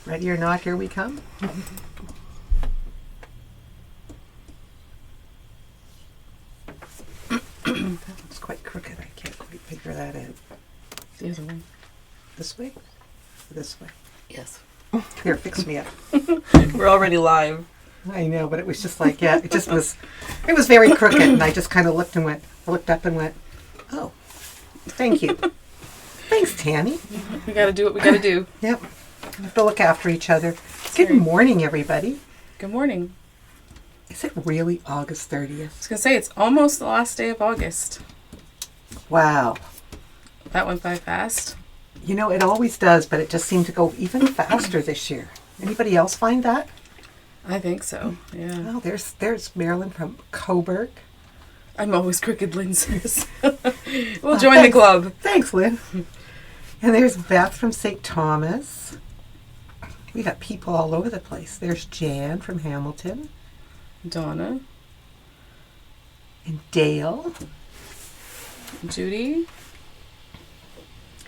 Ready or not, here we come. That looks quite crooked. I can't quite figure that out. The other one. This way? This way. Yes. Here, fix me up. We're already live. I know, but it was just like, yeah, it was very crooked, and I just kind of looked up and went, oh, thank you. Thanks, Tammy. We got to do what we got to do. Yep. We have to look after each other. Good morning, everybody. Good morning. Is it really August 30th? I was going to say, it's almost the last day of August. Wow. That went by fast. You know, it always does, but it just seemed to go even faster this year. Anybody else find that? I think so, yeah. Oh, there's Marilyn from Coburg. I'm always Crooked Lynn says. We'll join the club. Thanks, Lynn. And there's Beth from St. Thomas. We got people all over the place. There's Jan from Hamilton. Donna. And Dale. Judy.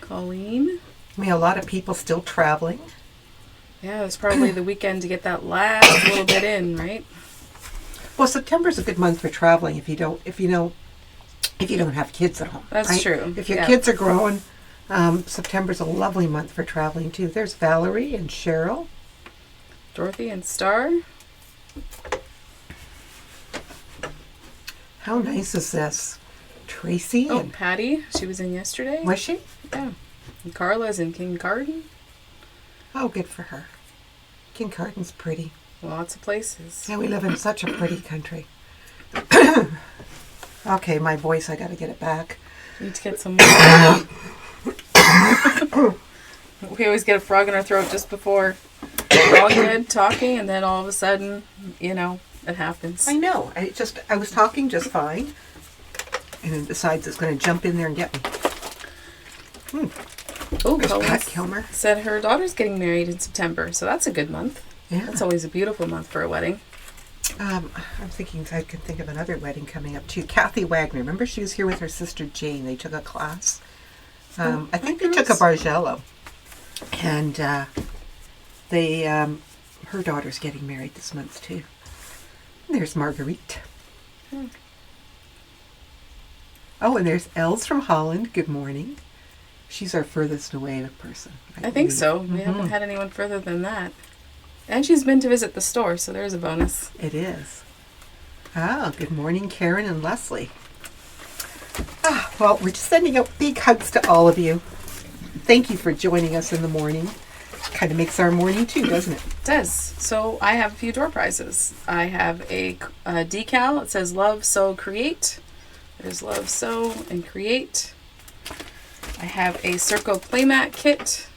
Colleen. I mean, a lot of people still traveling. Yeah, it's probably the weekend to get that last little bit in, right? Well, September's a good month for traveling if you don't have kids at home. That's right? true. If your kids are growing, September's a lovely month for traveling too. There's Valerie and Cheryl. Dorothy and Star. How nice is this? Tracy Oh, and Patty. She was in yesterday. was she? Yeah. And Carla's in Kincardine. Oh, good for her. Kincardin's pretty. Lots of places. Yeah, we live in such a pretty country. Okay, my voice, I got to get it back. Need to get some more. We always get a frog in our throat just before we're all good talking, and then all of a sudden, it happens. I know. I was talking just fine, and it decides it's going to jump in there and get me. Oh, There's Pat Colleen Kilmer. said her daughter's getting married in September, so that's a good month. Yeah. That's always a beautiful month for a wedding. I'm thinking I can think of another wedding coming up too. Kathy Wagner. Remember she was here with her sister Jane. They took a class. I think they took a Bargello. And her daughter's getting married this month too. And there's Marguerite. Oh, and there's Els from Holland. Good morning. She's our furthest away person. I think so. We haven't had anyone further than that. And she's been to visit the store, so there's a bonus. It is. Ah, good morning, Karen and Leslie. Well, we're just sending out big hugs to all of you. Thank you for joining us in the morning. Kind of makes our morning too, doesn't it? It does. So I have a few door prizes. I have a decal. It says Love, Sew, Create. There's Love, Sew, and Create. I have a Circo playmat kit.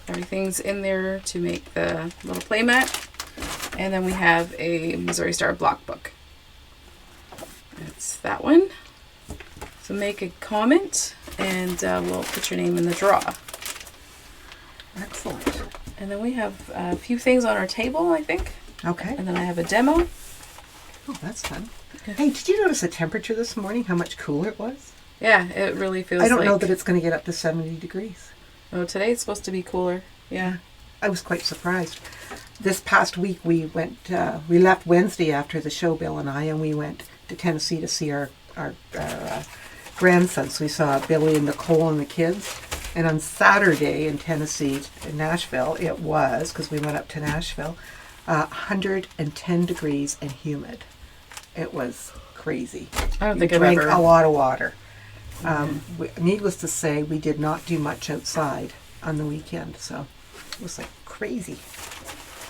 Everything's in there to make the little playmat. And then we have a Missouri Star block book. That's that one. So make a comment and we'll put your name in the draw. Excellent. And then we have a few things on our table, I think. Okay. And then I have a demo. Oh, that's fun. Hey, did you notice the temperature this morning? How much cooler it was? Yeah, it really feels like... I don't know that it's going to get up to 70 degrees. Oh, today it's supposed to be cooler. Yeah. I was quite surprised. This past week we left Wednesday after the show, Bill and I, and we went to Tennessee to see our grandsons. We saw Billy and Nicole and the kids. And on Saturday in Tennessee, in Nashville, it was, because we went up to Nashville, 110 degrees and humid. It was crazy. I don't think we I've drank ever... a lot of water. Needless to say, we did not do much outside on the weekend, so it was like crazy.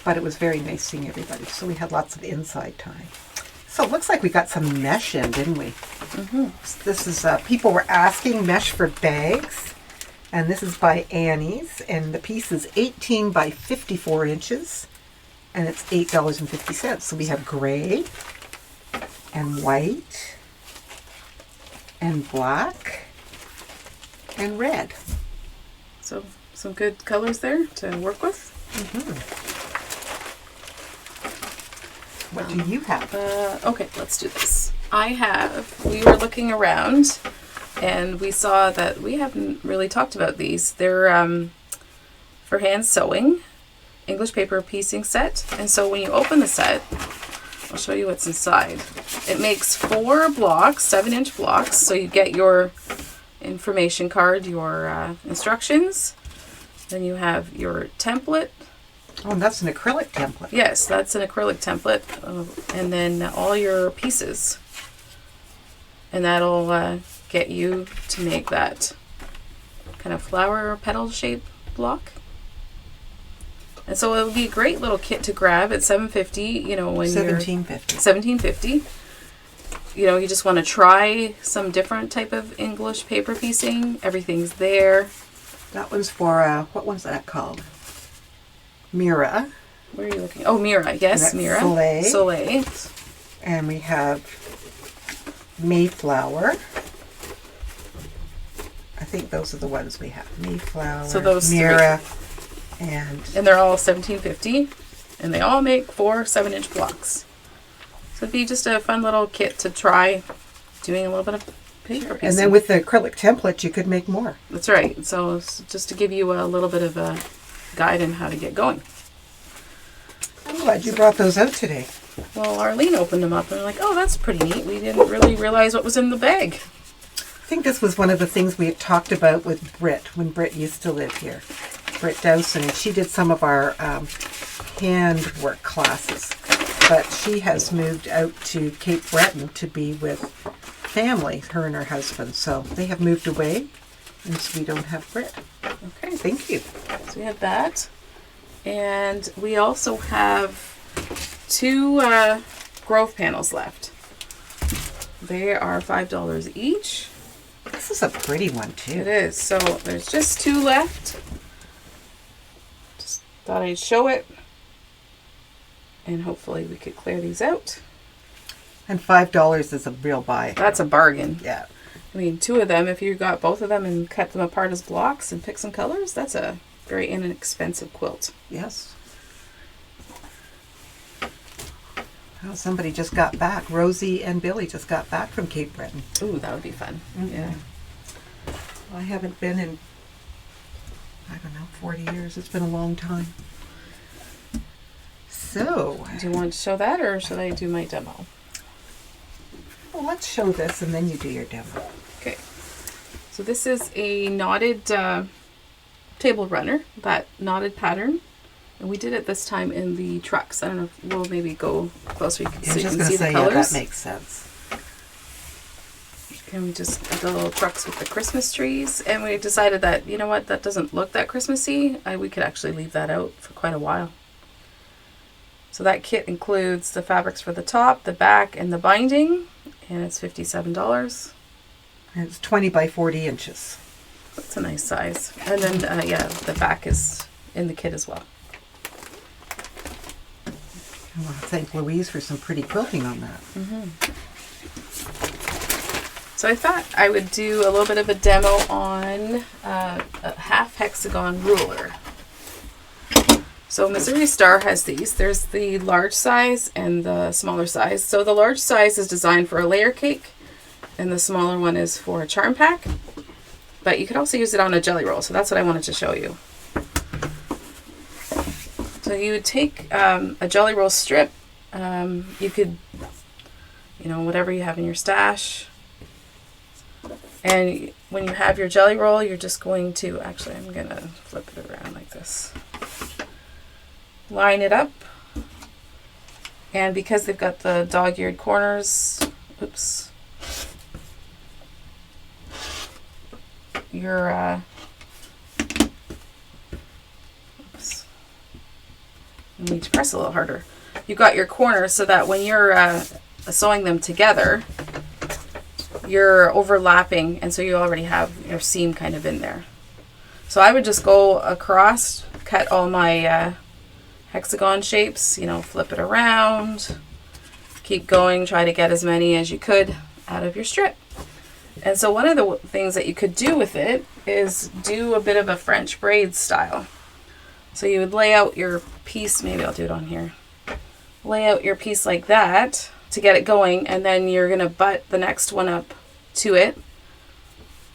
But it was very nice seeing everybody, so we had lots of inside time. So it looks like we got some mesh in, didn't we? Mm-hmm. This is, people were asking mesh for bags, and this is by Annie's, and the piece is 18 by 54 inches, and it's $8.50. So we have gray, and white, and black, and red. So some good colors there to work with. Mm-hmm. What do you have? Okay, let's do this. We were looking around and we saw that we haven't really talked about these. They're for hand sewing. English paper piecing set. And so when you open the set, I'll show you what's inside. It makes 4 blocks, 7-inch blocks. So you get your information card, your instructions. Then you have your template. Oh, and that's an acrylic template. Yes, that's an acrylic template. And then all your pieces. And that'll get you to make that kind of flower petal shape block. And so it would be a great little kit to grab at $7.50, you know, when $17.50. $17.50. You know, you just want to try some different type of English paper piecing. Everything's there. That one's for, what one's that called? Mira. Where are you looking? Oh, Mira. Yes, Mira. Soleil. And we have Mayflower. I think those are the ones we have. Mayflower, So those Mira, three. and they're all $17.50, and they all make 4 7-inch blocks. So it'd be just a fun little kit to try doing a little bit of paper piecing. And then with the acrylic template, you could make more. That's right. So it's just to give you a little bit of a guide on how to get going. I'm glad you brought those out today. Well, Arlene opened them up and we're like, oh, that's pretty neat. We didn't really realize what was in the bag. I think this was one of the things we had talked about with Britt when Britt used to live here. Britt Dowson, and she did some of our handwork classes. But she has moved out to Cape Breton to be with family, her and her husband. So they have moved away, and so we don't have Britt. Okay. Thank you. So we have that. And we also have 2 Grove panels left. They are $5 each. This is a pretty one, It too. is. So there's just 2 left. Just thought I'd show it. And hopefully we could clear these out. And $5 is a real buy. That's a bargain. Yeah. I mean, 2 of them, if you got both of them and cut them apart as blocks and pick some colors, that's a very inexpensive quilt. Yes. Well, somebody just got back. Rosie and Billy just got back from Cape Breton. Ooh, that would be fun. Yeah. I haven't been in, I don't know, 40 years. It's been a long time. So, Do you want to show that, or should I do my demo? well, let's show this and then you do your demo. Okay. So this is a knotted table runner, that knotted pattern. And we did it this time in the trucks. I don't know if we'll maybe go closer so I you was just can going see to say, the yeah, colors. that makes sense. And we just did the little trucks with the Christmas trees. And we decided that, you know what, that doesn't look that Christmassy. We could actually leave that out for quite a while. So that kit includes the fabrics for the top, the back, and the binding. And it's $57. And it's 20 by 40 inches. That's a nice size. And then, yeah, the back is in the kit as well. I want to thank Louise for some pretty quilting on that. So I thought I would do a little bit of a demo on a half hexagon ruler. So Missouri Star has these. There's the large size and the smaller size. So the large size is designed for a layer cake, and the smaller one is for a charm pack. But you could also use it on a jelly roll, so that's what I wanted to show you. So you would take a jelly roll strip. You could, you know, whatever you have in your stash. And when you have your jelly roll, you're just going to, actually, I'm going to flip it around like this. Line it up. And because they've got the dog-eared corners, oops, your, oops, you need to press a little harder. You've got your corners so that when you're sewing them together, you're overlapping, and so you already have your seam kind of in there. So I would just go across, cut all my hexagon shapes, you know, flip it around, keep going, try to get as many as you could out of your strip. And so one of the things that you could do with it is do a bit of a French braid style. So you would lay out your piece, maybe I'll do it on here, lay out your piece like that to get it going, and then you're going to butt the next one up to it.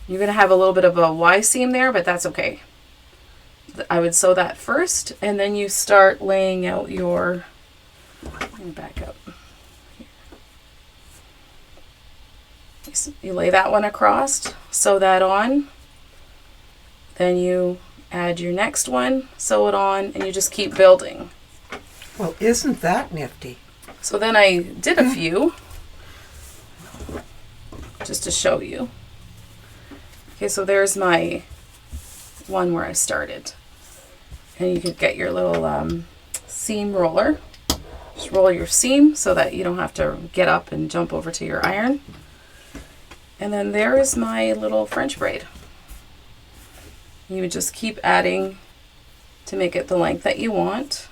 You're going to have a little bit of a Y seam there, but that's okay. I would sew that first, and then you start laying out your, let me back up. You lay that one across, sew that on, then you add your next one, sew it on, and you just keep building. Well, isn't that nifty? So then I did a few, just to show you. Okay, so there's my one where I started. And you could get your little seam roller. Just roll your seam so that you don't have to get up and jump over to your iron. And then there is my little French braid. You would just keep adding to make it the length that you want.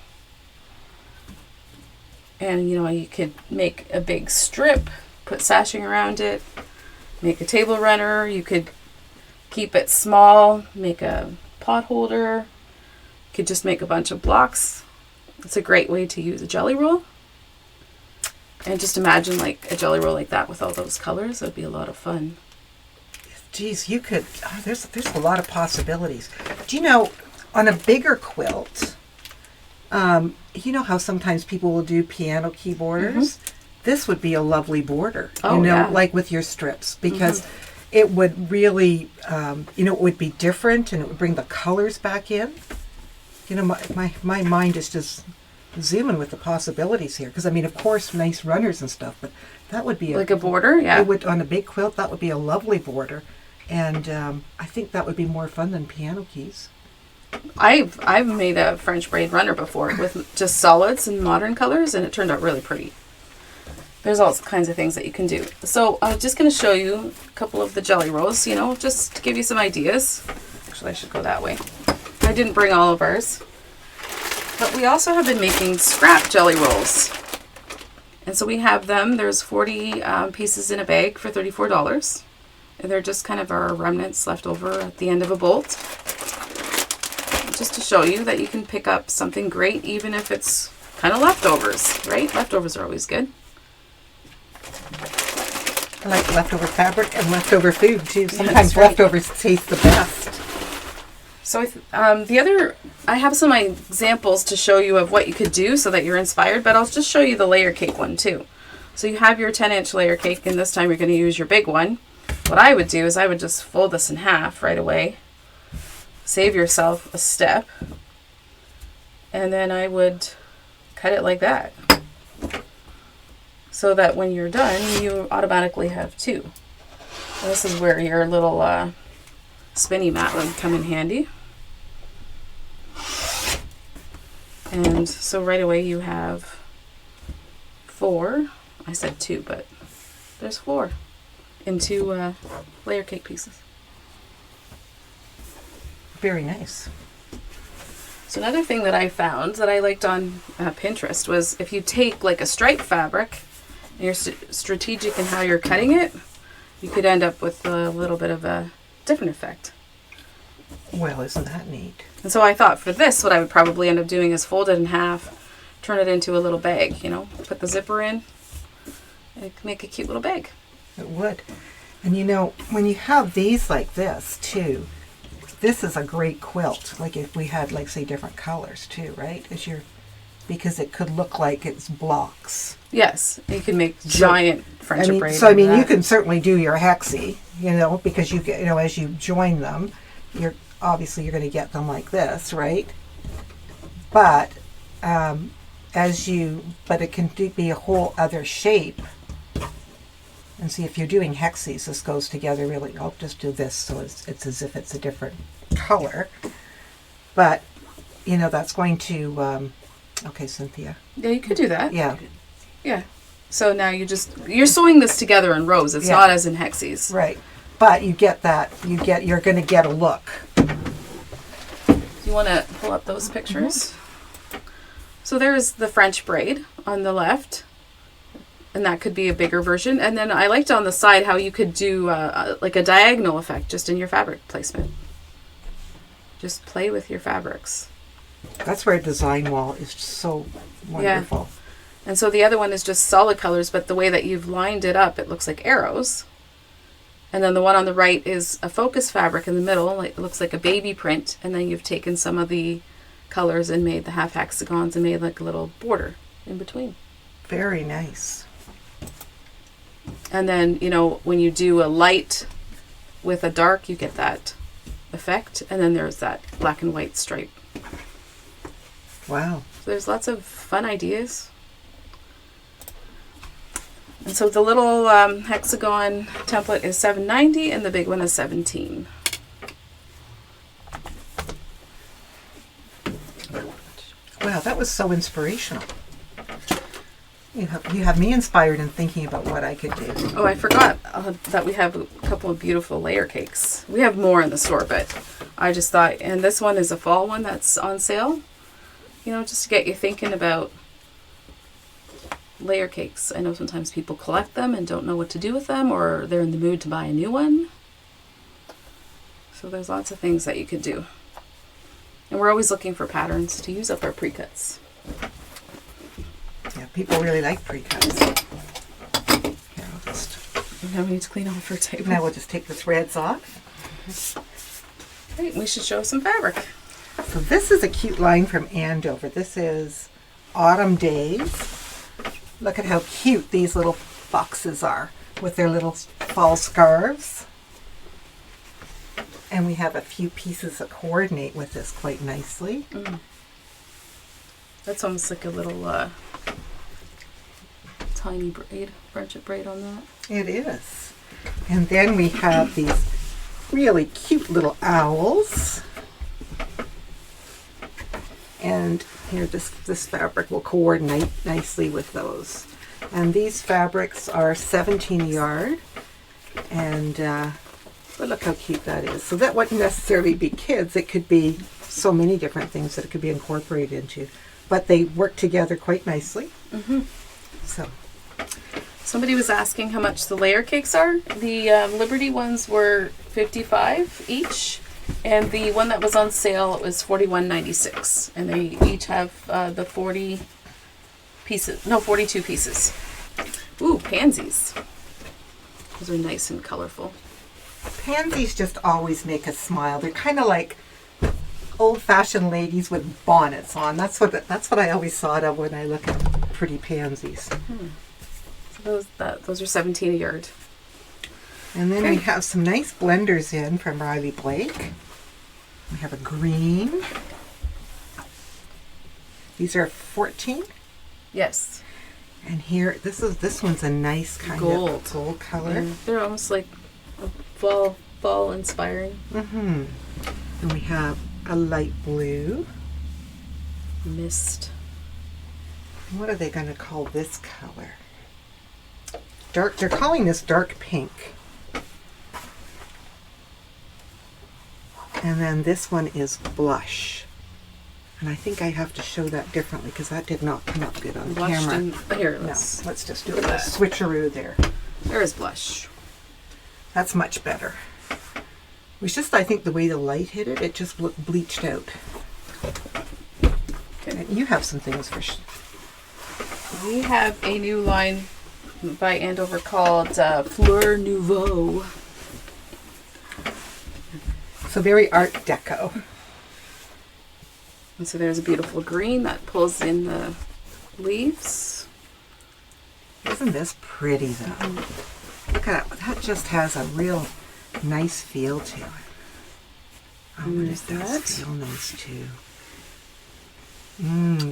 And you know, you could make a big strip, put sashing around it, make a table runner. You could keep it small, make a pot holder. You could just make a bunch of blocks. It's a great way to use a jelly roll. And just imagine like a jelly roll like that with all those colors. It would be a lot of fun. Geez, you could, there's a lot of possibilities. Do you know, on a bigger quilt, you know how sometimes people will do piano key borders? This would be a lovely border, you know, like with your strips, because it would really, you know, it would be different and it would bring the colors back in. You know, my mind is just zooming with the possibilities here. Because, I mean, of course, nice runners and stuff, but that would be like a border, yeah. It would, on a big quilt, that would be a lovely border. And I think that would be more fun than piano keys. I've made a French braid runner before with just solids and modern colors, and it turned out really pretty. There's all kinds of things that you can do. So I'm just going to show you a couple of the jelly rolls, you know, just to give you some ideas. Actually, I should go that way. I didn't bring all of ours. But we also have been making scrap jelly rolls. And so we have them. There's 40 pieces in a bag for $34. And they're just kind of our remnants left over at the end of a bolt. Just to show you that you can pick up something great even if it's kind of leftovers, right? Leftovers are always good. I like leftover fabric and leftover food too. Sometimes right. leftovers taste the best. So I have some examples to show you of what you could do so that you're inspired, but I'll just show you the layer cake one too. So you have your 10-inch layer cake, and this time you're going to use your big one. What I would do is I would just fold this in half right away. Save yourself a step. And then I would cut it like that. So that when you're done, you automatically have two. And this is where your little spinny mat would come in handy. And so right away you have 4. I said 2, but there's 4 in 2 layer cake pieces. Very nice. So another thing that I found that I liked on Pinterest was if you take like a striped fabric and you're strategic in how you're cutting it, you could end up with a little bit of a different effect. Well, isn't that neat? And so I thought for this, what I would probably end up doing is fold it in half, turn it into a little bag, you know, put the zipper in, and it can make a cute little bag. It would. And you know, when you have these like this too, this is a great quilt. Like if we had, like, say, different colors too, right? Because it could look like it's blocks. Yes, you can make giant friendship braid. So I mean, you can certainly do your hexie, you know, because you get, you know, as you join them, you're going to get them like this, right? But but it can be a whole other shape. And see, if you're doing hexies, this goes together really. I'll just do this so it's as if it's a different color. But, you know, that's going to, okay, Cynthia. Yeah, you could do that. Yeah. Yeah. So now you're sewing this together in rows. It's not as in hexies. Right. But you get that, you're going to get a look. You want to pull up those pictures? So there's the French braid on the left. And that could be a bigger version. And then I liked on the side how you could do like a diagonal effect just in your fabric placement. Just play with your fabrics. That's where a design wall is so wonderful. Yeah. And so the other one is just solid colors, but the way that you've lined it up, it looks like arrows. And then the one on the right is a focus fabric in the middle. Like, it looks like a baby print. And then you've taken some of the colors and made the half hexagons and made like a little border in between. Very nice. And then, you know, when you do a light with a dark, you get that effect. And then there's that black and white stripe. Wow. So there's lots of fun ideas. And so the little hexagon template is $7.90 and the big one is $17. Wow, that was so inspirational. You have me inspired in thinking about what I could do. Oh, I forgot that we have a couple of beautiful layer cakes. We have more in the store, but I just thought, and this one is a fall one that's on sale. You know, just to get you thinking about layer cakes. I know sometimes people collect them and don't know what to do with them, or they're in the mood to buy a new one. So there's lots of things that you could do. And we're always looking for patterns to use up our pre-cuts. Yeah, people really like pre-cuts. Here, I'll just... Now we need to clean off our table. Now we'll just take the threads off. Great, we should show some fabric. So this is a cute line from Andover. This is Autumn Days. Look at how cute these little boxes are with their little fall scarves. And we have a few pieces that coordinate with this quite nicely. Mm. That's almost like a little tiny braid, friendship braid on that. It is. And then we have these really cute little owls. And here, this fabric will coordinate nicely with those. And these fabrics are 17 a yard. And but look how cute that is. So that wouldn't necessarily be kids. It could be so many different things that it could be incorporated into. But they work together quite nicely. Mm-hmm. So somebody was asking how much the layer cakes are. The Liberty ones were $55 each. And the one that was on sale, it was $41.96. And they each have the 42 pieces. Ooh, pansies. Those are nice and colorful. pansies just always make us smile. They're kind of like old-fashioned ladies with bonnets on. That's what I always thought of when I look at pretty pansies. So those are 17 a yard. And then we have some nice blenders in from Riley Blake. We have a green. These are 14. Yes. And here, this one's a nice kind of gold color. Yeah, they're almost like a fall inspiring. Mm-hmm. And we have a light blue. Mist. What are they going to call this color? Dark. They're calling this dark pink. And then this one is blush. And I think I have to show that differently because that did not come up good on camera. Here, let's just do a little switcheroo there. There is blush. That's much better. It was just, I think, the way the light hit it, it just looked bleached out. Okay. And you have some things for We have a new line by Andover called Fleur Nouveau. So very Art Deco. And so there's a beautiful green that pulls in the leaves. Isn't this pretty though? Look at it. That just has a real nice feel to it. Oh, And it there's does that. feel nice too.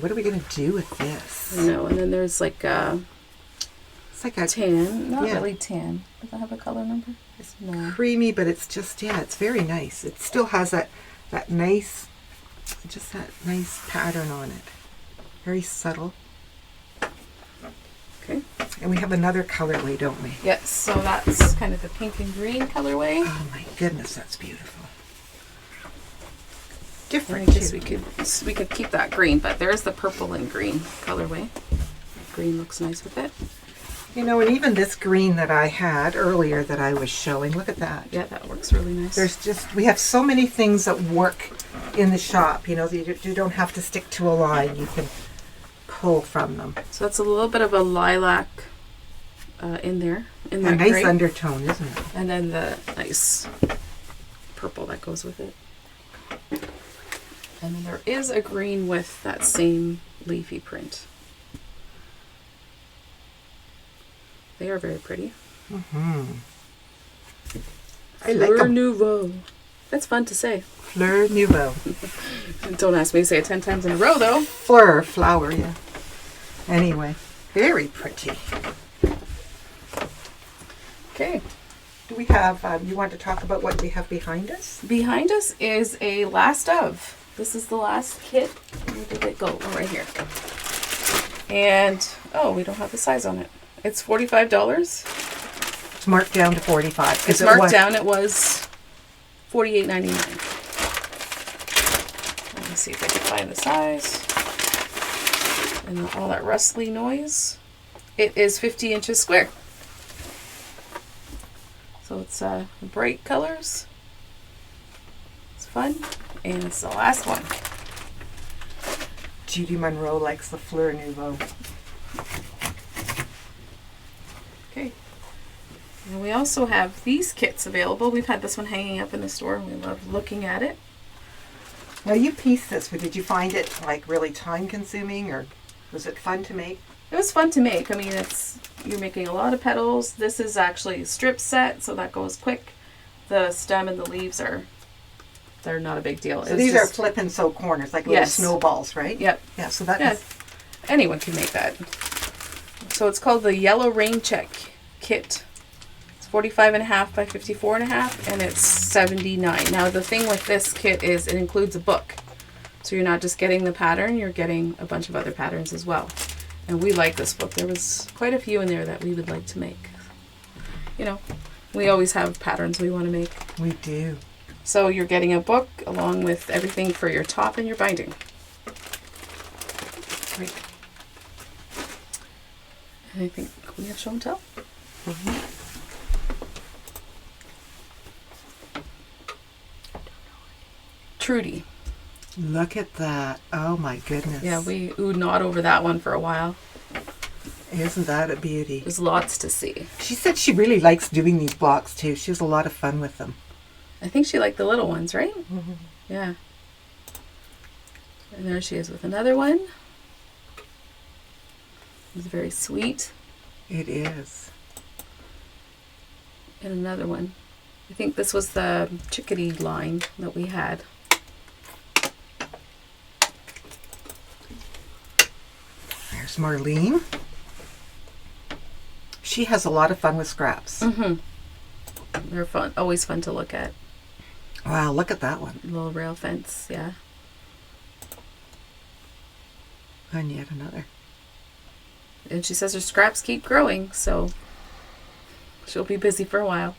What are we going to do with this? I know, and then there's like a It's like a tan. Not yeah. really tan. Does that have a color number? No. creamy, but it's just, it's very nice. It still has that nice, just that nice pattern on it. Very subtle. Okay. And we have another colorway, don't we? Yes, so that's kind of the pink and green colorway. Oh my goodness, that's beautiful. I Different guess too. we could keep that green, but there's the purple and green colorway. Green looks nice with it. You know, and even this green that I had earlier that I was showing, look at that. Yeah, that works really nice. We have so many things that work in the shop, you don't have to stick to a line. You can pull from them. So that's a little bit of a lilac in there. In A that nice gray. undertone, isn't it? And then the nice purple that goes with it. And then there is a green with that same leafy print. They are very pretty. Mm-hmm. I like Fleur them. Nouveau. That's fun to say. Fleur Nouveau. Don't ask me to say it 10 times in a row, though. Fleur, flower, yeah. Anyway, very pretty. Okay. Do we have, you want to talk about what we have behind us? Behind us is a last of. This is the last kit. Where did it go? Oh, right here. And, oh, we don't have the size on it. It's $45. It's marked down to 45. It's marked down. It was $48.99. Let me see if I can find the size. And all that rustly noise. It is 50 inches square. So it's bright colors. It's fun. And it's the last one. Judy Monroe likes the Fleur Nouveau. Okay. And we also have these kits available. We've had this one hanging up in the store and we love looking at it. Now you pieced this, but did you find it like really time consuming or was it fun to make? It was fun to make. I mean, you're making a lot of petals. This is actually a strip set, so that goes quick. The stem and the leaves they're not a big deal. So these are flip and sew corners, like little snowballs, right? Yep. Yeah, so that is... Anyone can make that. So it's called the Yellow Rain Check Kit. It's 45.5 by 54.5, and it's $79. Now the thing with this kit is it includes a book. So you're not just getting the pattern, you're getting a bunch of other patterns as well. And we like this book. There was quite a few in there that we would like to make. You know, we always have patterns we want to make. We do. So you're getting a book along with everything for your top and your binding. Great. And I think we have show and tell. Mm-hmm. Trudy. Look at that. Oh my goodness. Yeah, we oohed and awed over that one for a while. Isn't that a beauty? There's lots to see. She said she really likes doing these blocks too. She has a lot of fun with them. I think she liked the little ones, right? Mm-hmm. Yeah. And there she is with another one. It's very sweet. It is. And another one. I think this was the chickadee line that we had. There's Marlene. She has a lot of fun with scraps. Mm-hmm. They're fun. Always fun to look at. Wow, look at that one. Little rail fence, yeah. And yet another. And she says her scraps keep growing, so she'll be busy for a while.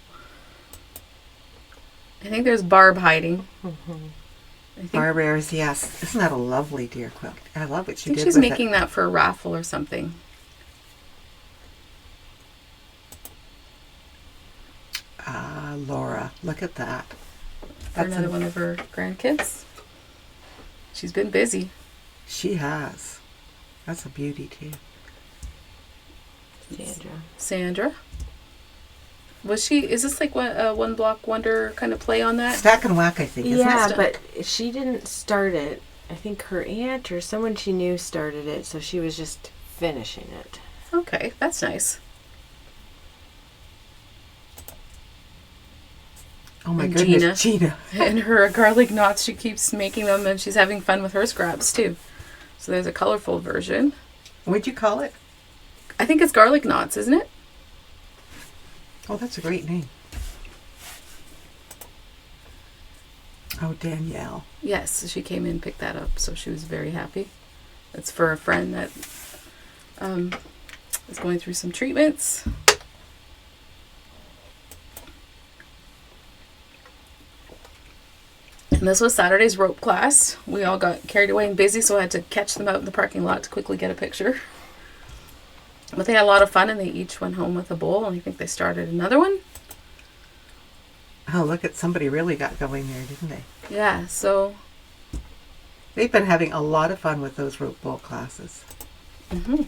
I think there's Barb hiding. Mm-hmm. Barb Ayers, yes. Isn't that a lovely deer quilt? I love what she I think did she's with making that for a raffle or something. Laura, look at that. For another one of her grandkids. She's been busy. She has. That's a beauty too. Sandra. Is this like one block wonder kind of play on that? Stack and whack, I think, isn't Yeah, it? but she didn't start it. I think her aunt or someone she knew started it, so she was just finishing it. Okay, that's nice. Oh my And goodness, Gina. And her garlic knots, she keeps making them and she's having fun with her scraps too. So there's a colorful version. What'd you call it? I think it's garlic knots, isn't it? Oh, that's a great name. Oh, Danielle. Yes, she came in and picked that up, so she was very happy. It's for a friend that is going through some treatments. And this was Saturday's rope class. We all got carried away and busy, so I had to catch them out in the parking lot to quickly get a picture. But they had a lot of fun, and they each went home with a bowl, and I think they started another one. Oh, look at somebody really got going there, didn't they? Yeah, so... They've been having a lot of fun with those rope bowl classes. Mm-hmm.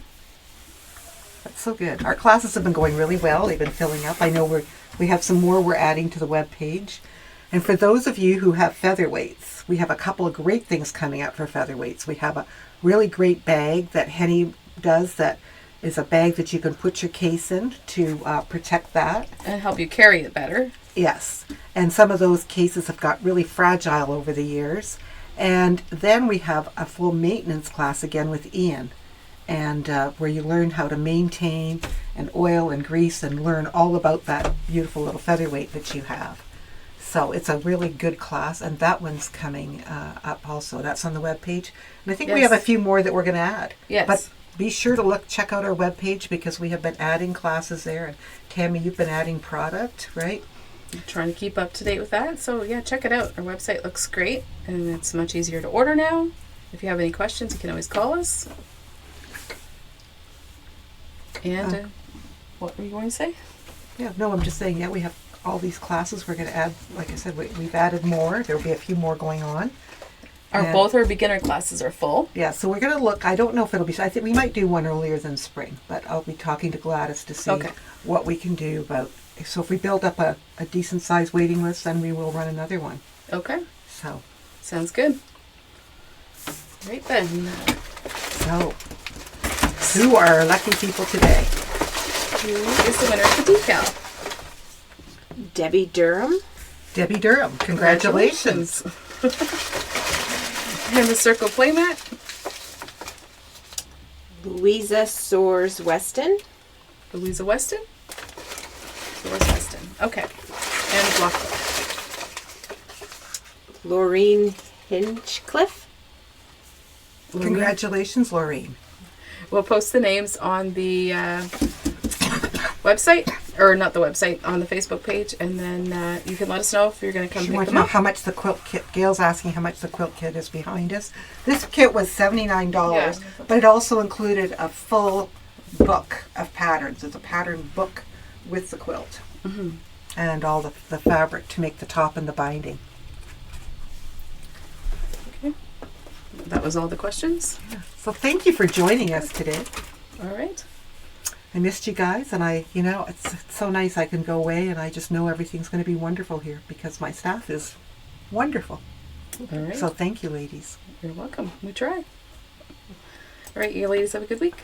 That's so good. Our classes have been going really well. They've been filling up. I know we have some more we're adding to the web page. And for those of you who have featherweights, we have a couple of great things coming up for featherweights. We have a really great bag that Henny does that is a bag that you can put your case in to protect that. And help you carry it better. Yes. And some of those cases have got really fragile over the years. And then we have a full maintenance class again with Ian, and where you learn how to maintain and oil and grease and learn all about that beautiful little featherweight that you have. So it's a really good class, and that one's coming up also. That's on the webpage. And I think we Yes. have a few more that we're going to add. Yes. But be sure to check out our webpage because we have been adding classes there. And Tammy, you've been adding product, right? I'm trying to keep up to date with that. So yeah, check it out. Our website looks great, and it's much easier to order now. If you have any questions, you can always call us. And what were you going to say? Yeah, no, I'm just saying, yeah, we have all these classes. We're going to add, like I said, we've added more. There'll be a few more going on. Both our beginner classes are full. Yeah, so we're going to look. I don't know if it'll be, I think we might do one earlier than spring, but I'll be talking to Gladys to see what we can do about. So if we build up a decent sized waiting list, then we will run another one. Okay. So, Sounds good. Right then. so who are our lucky people today? Who is the winner of the decal? Debbie Durham. Debbie Durham. Congratulations. And the circle playmat? Louisa Soares Weston. Louisa Weston? Soares Weston. Okay. And block book. Laureen Hinchcliffe. Congratulations, Laureen. We'll post the names on the website, or not the website, on the Facebook page, and then you can let us know if you're going to come She pick wants to them know up. how much the quilt kit. Gail's asking how much the quilt kit is behind us. This kit was $79, Yeah. but it also included a full book of patterns. It's a pattern book with the quilt and all the fabric to make the top and the binding. Okay. That was all the questions. So thank you for joining us today. All right. I missed you guys, and it's so nice I can go away and I just know everything's going to be wonderful here because my staff is wonderful. All right. So thank you, ladies. You're welcome. We try. All right, you ladies have a good week.